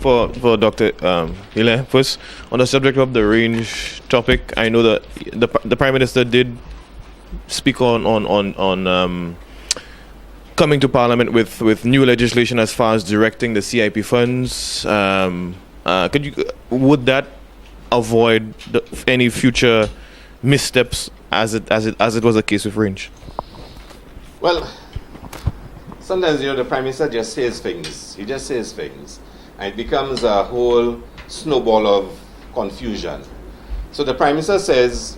for Dr. Hilaire. First, on the subject of the range topic, I know that the Prime Minister did speak on coming to Parliament with new legislation as far as directing the CIP funds. Would that avoid any future missteps as it was the case with range? Well, sometimes, the Prime Minister just says things. He just says things. And it becomes a whole snowball of confusion. So the Prime Minister says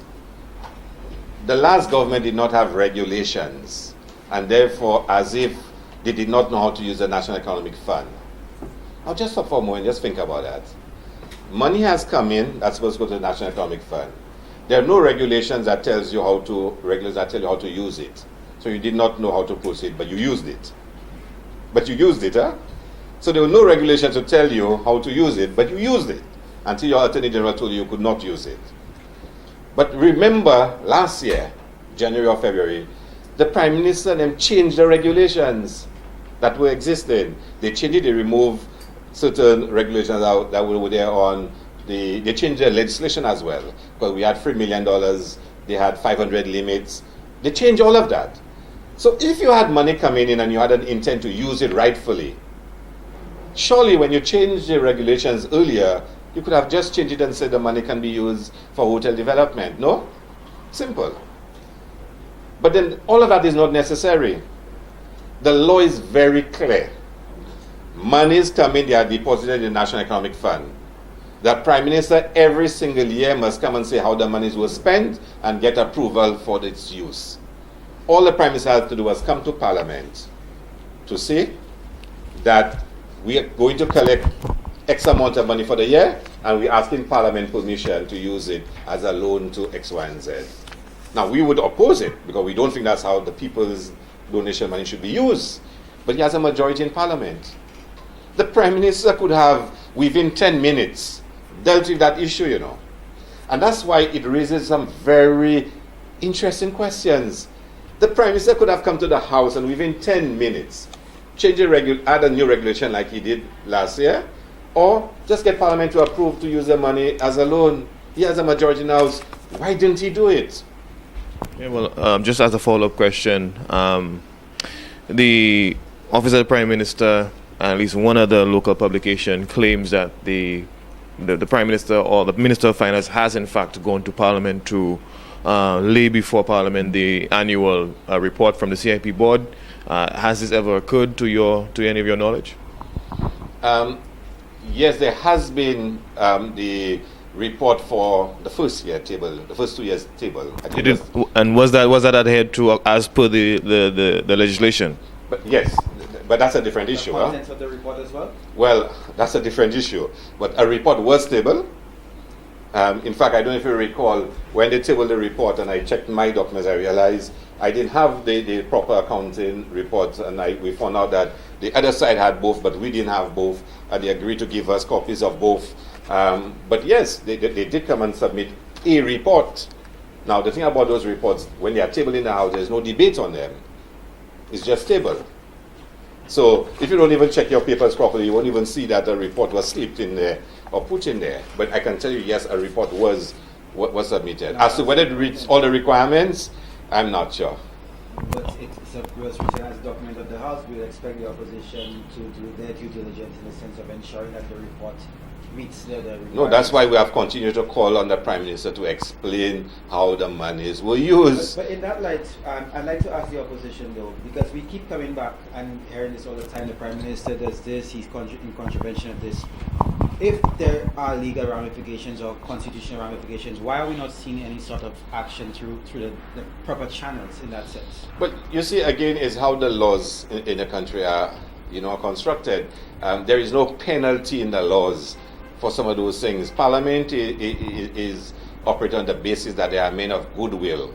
the last government did not have regulations, and therefore, as if they did not know how to use the National Economic Fund. Now, just for a moment, just think about that. Money has come in that's supposed to go to the National Economic Fund. There are no regulations that tell you how to use it. So you did not know how to proceed, but you used it. But you used it, huh? So there were no regulations to tell you how to use it, but you used it until your Attorney General told you you could not use it. But remember, last year, January or February, the Prime Minister then changed the regulations that were existing. They changed it, they removed certain regulations that were there on they changed their legislation as well, because we had $3 million, they had 500 limits. They changed all of that. So if you had money coming in and you had an intent to use it rightfully, surely when you changed the regulations earlier, you could have just changed it and said the money can be used for hotel development. No? Simple. But then all of that is not necessary. The law is very clear. Monies come in, they are deposited in the National Economic Fund. The Prime Minister every single year must come and say how the monies were spent and get approval for its use. All the Prime Minister has to do is come to Parliament to say that we are going to collect X amount of money for the year, and we're asking Parliament permission to use it as a loan to X, Y, and Z. Now, we would oppose it because we don't think that's how the people's donation money should be used. But he has a majority in Parliament. The Prime Minister could have, within 10 minutes, dealt with that issue, And that's why it raises some very interesting questions. The Prime Minister could have come to the House and within 10 minutes add a new regulation like he did last year, or just get Parliament to approve to use the money as a loan. He has a majority in the House. Why didn't he do it? Yeah, well, just as a follow-up question, the Office of the Prime Minister, at least one other local publication, claims that the Prime Minister or the Minister of Finance has in fact gone to Parliament to lay before Parliament the annual report from the CIP board. Has this ever occurred to any of your knowledge? Yes, there has been the report for the first 2 years table. And was that adhered to as per the legislation? But yes, but that's a different issue. The contents of the report as well? Well, that's a different issue. But a report was tabled. In fact, I don't know if you recall, when they tabled the report and I checked my documents, I realized I didn't have the proper accounting reports, and we found out that the other side had both, but we didn't have both, and they agreed to give us copies of both. But yes, they did come and submit a report. Now, the thing about those reports, when they are tabled in the House, there's no debate on them. It's just tabled. So if you don't even check your papers properly, you won't even see that a report was slipped in there or put in there. But I can tell you, yes, a report was submitted. As to whether it reached all the requirements, I'm not sure. But it was written as a document of the House. We would expect the opposition to do their due diligence in the sense of ensuring that the report meets the requirements. No, that's why we have continued to call on the Prime Minister to explain how the monies were used. But in that light, I'd like to ask the opposition though, because we keep coming back and hearing this all the time. The Prime Minister does this, he's in contravention of this. If there are legal ramifications or constitutional ramifications, why are we not seeing any sort of action through the proper channels in that sense? But you see, again, is how the laws in the country are, constructed. There is no penalty in the laws for some of those things. Parliament is operating on the basis that they are men of goodwill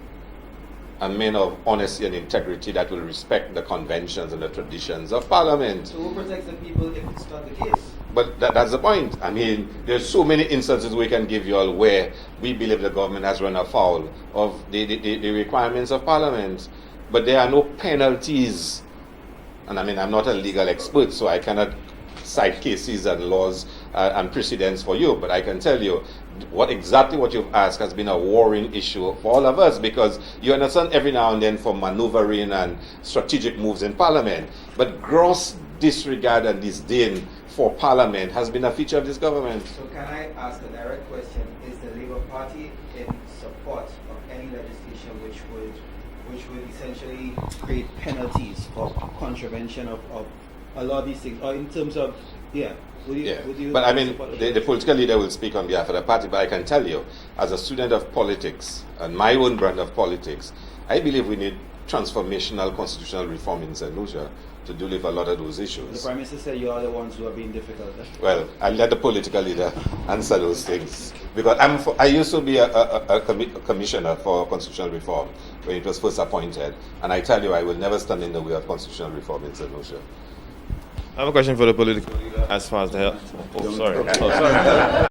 and men of honesty and integrity that will respect the conventions and the traditions of Parliament. So who protects the people if it's not the case? But that's the point. I mean, there's so many instances we can give you all where we believe the government has run afoul of the requirements of Parliament. But there are no penalties. And I mean, I'm not a legal expert, so I cannot cite cases and laws and precedents for you, but I can tell you exactly what you've asked has been a worrying issue for all of us, because you understand every now and then for maneuvering and strategic moves in Parliament, but gross disregard and disdain for Parliament has been a feature of this government. So can I ask a direct question? Is the Labour Party in support of any legislation which would essentially create penalties for contravention of a lot of these things, or in terms of, would you but I mean, the political leader will speak on behalf of the party, but I can tell you, as a student of politics and my own brand of politics, I believe we need transformational constitutional reform in St. Lucia to deal with a lot of those issues. The Prime Minister said you are the ones who are being difficult. Well, I'll let the political leader answer those things, because I used to be a commissioner for constitutional reform when it was first appointed, and I tell you, I will never stand in the way of constitutional reform in St. Lucia. I have a question for the political leader as far as the health. Oh, sorry.